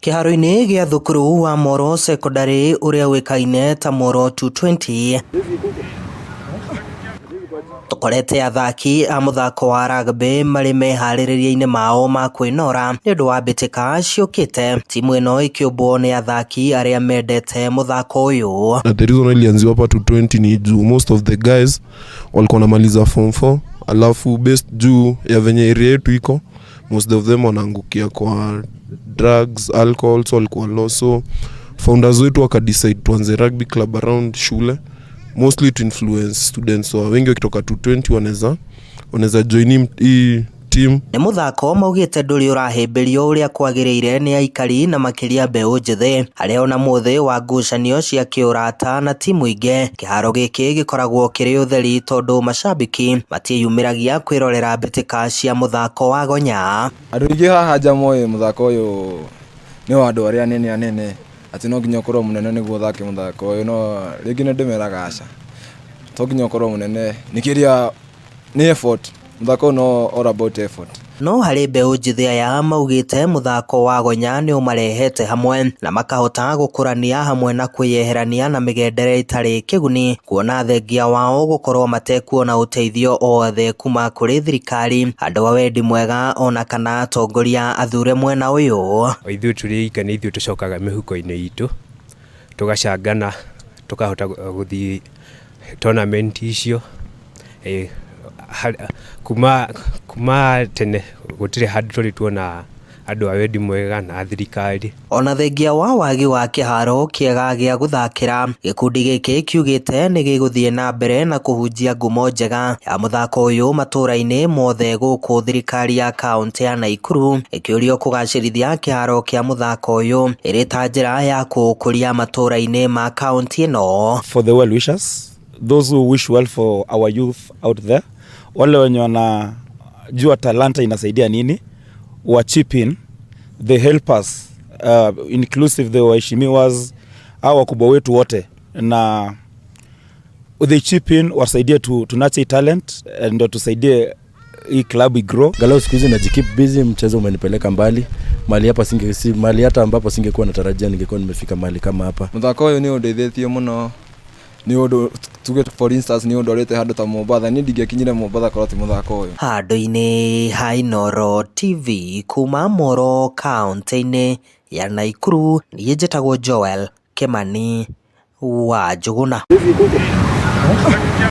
Kĩharo-inĩ gĩa thukuru wa Moro Secondary ũrĩa wĩkaine ta Moro 220 tũkorete athaki a mũthako wa rugby marĩ meharĩrĩria-inĩ mao ma kwĩnora nĩ ũndũ wa mbĩtĩka ciũkĩte. Timu ĩno ĩkĩũmbwo nĩ athaki arĩa mendete mũthako ũyũ. The reason ilianziwa hapa 220 ni juu most of the guys walikuwa wanamaliza form 4, alafu based juu ya venye area yetu iko, most of them wanaangukia kwa drugs, alcohol, so walikuwa low. So founders wetu wakadecide tuanze rugby club around shule, mostly to influence students. So wengi wakitoka 220 wanaweza join hii team. Nĩ mũthako maugĩte ndũrĩ ũrahĩmbĩrio ũrĩa kwagĩrĩire nĩ aikari na makĩria mbeũ njĩthĩ, harĩa ona mũthĩ wa ngucanio cia kĩũrata na timu ingĩ. Kĩharo gĩkĩ gĩkoragwo kĩrĩ ũtheri tondũ macambiki matiĩyumĩragia kwĩrorera mbĩtĩka cia mũthako wa gonya. Andũ aingĩ haha nja moĩ mũthako ũyũ nĩ wa andũ arĩa anene atĩ no nginya ũkorwo mũnene nĩguo ũthake mũthako ũyũ, no rĩngĩ nĩ ndĩmeraga aca, to nginya ũkorwo mũnene, nĩkĩrĩa nĩ effort. Mũthako no all about effort. No harĩ mbeũ njĩthĩ aya maugĩte mũthako wa gonya nĩ ũmarehete hamwe na makahota gũkũrania hamwe na kwĩyeherania na mĩgendere itarĩ kĩguni, kuona thengia wao gũkorwo matekuona ũteithio o wothe kuma kũrĩ thirikari, andũ a wendi mwega ona kana atongoria athure mwena ũyũ. Ithuĩ tũrĩ ika nĩ ithuĩ tũcokaga mĩhuko-inĩ itũ tũgacangana tũkahota gũthiĩ tournament icio. Kuma tene gũtirĩ handũ tũrĩ tuona andũ a wendi mwega na thirikari. Ona thengia wa wagi wa kĩharo kĩega gĩa gũthakĩra, gĩkundi gĩkĩ kiugĩte nĩ gĩgũthiĩ na mbere na kũhunjia ngumo njega ya mũthako ũyũ matũra-inĩ mothe gũkũ thirikari ya kaunti ya Nakuru ĩkĩũrio kũgacĩrithia kĩharo kĩa mũthako ũyũ ĩrĩ ta njĩra ya kũũkũria matũra-inĩ ma kaunti ĩno. For the well wishers, those who wish well for our youth out there, wale wenye wanajua talanta inasaidia nini, wa chip in, they help us, inclusive the waheshimiwas au wakubwa wetu wote, na they chip in wasaidie to nurture talent and tusaidie hii club igrow. Galau siku hizi najikeep busy, mchezo umenipeleka mbali mali hapa, mali hata ambapo singekuwa natarajia ningekuwa nimefika mali kama hapa. Mũthako ũyũ nĩ ũndeithĩtie mũno, ni ũndũ tuge for instance ni ũndũ ũrĩte handũ ta Mombatha, ni ndingĩkinyire Mombatha korwo ti mũthako ũyũ. Handũ-inĩ ha Inooro TV kuma Moro kaunti-inĩ ya Nakuru, niĩ njĩtagwo Joel Kimani wa Njuguna.